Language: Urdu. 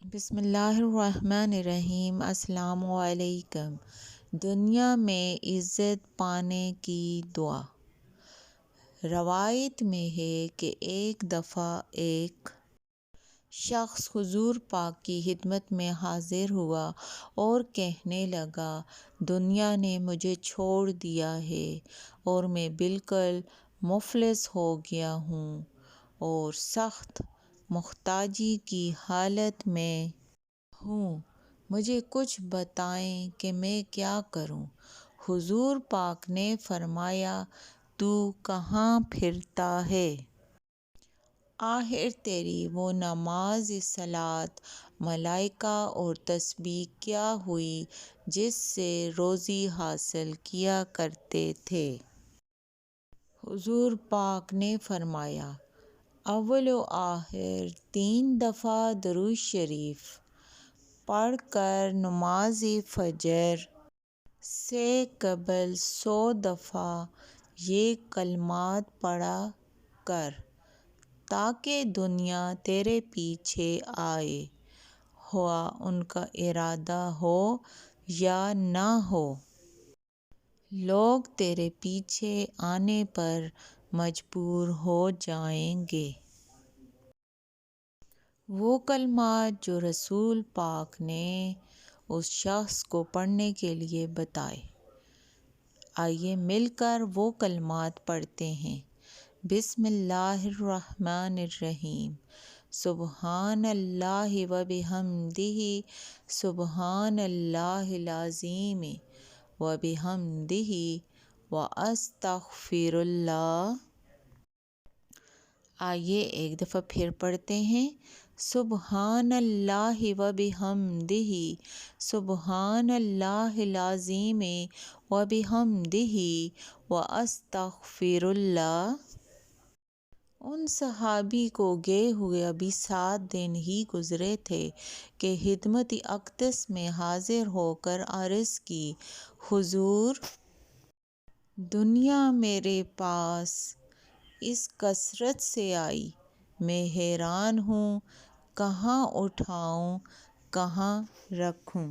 بسم اللہ الرحمن الرحیم۔ السلام علیکم۔ دنیا میں عزت پانے کی دعا۔ روایت میں ہے کہ ایک دفعہ ایک شخص حضور پاک کی خدمت میں حاضر ہوا اور کہنے لگا، دنیا نے مجھے چھوڑ دیا ہے اور میں بالکل مفلس ہو گیا ہوں اور سخت محتاجی کی حالت میں ہوں۔ مجھے کچھ بتائیں کہ میں کیا کروں؟ حضور پاک نے فرمایا، تو کہاں پھرتا ہے؟ آخر تیری وہ نماز صلوات، ملائکہ اور تسبیح کیا ہوئی جس سے روزی حاصل کیا کرتے تھے؟ حضور پاک نے فرمایا، اول و آخر 3 دفعہ درود شریف پڑھ کر نماز فجر سے قبل 100 دفعہ یہ کلمات پڑھا کر تاکہ دنیا تیرے پیچھے آئے، خواہ ان کا ارادہ ہو یا نہ ہو۔ لوگ تیرے پیچھے آنے پر مجبور ہو جائیں گے۔ وہ کلمات جو رسول پاک نے اس شخص کو پڑھنے کے لیے بتائے۔ آئیے مل کر وہ کلمات پڑھتے ہیں۔ بسم اللہ الرحمن الرحیم۔ سبحان اللہ و بحمدہ، سبحان اللہ العظیم و بحمدہ و استغفر اللہ۔ آئیے ایک دفعہ پھر پڑھتے ہیں۔ سبحان اللہ و بحمدہ، سبحان اللہ العظیم و بحمدہ و استغفر اللہ۔ ان صحابی کو گئے ہوئے ابھی 7 دن ہی گزرے تھے کہ خدمت اقدس میں حاضر ہو کر عرض کی، حضور! دنیا میرے پاس اس کثرت سے آئی، میں حیران ہوں، کہاں اٹھاؤں، کہاں رکھوں؟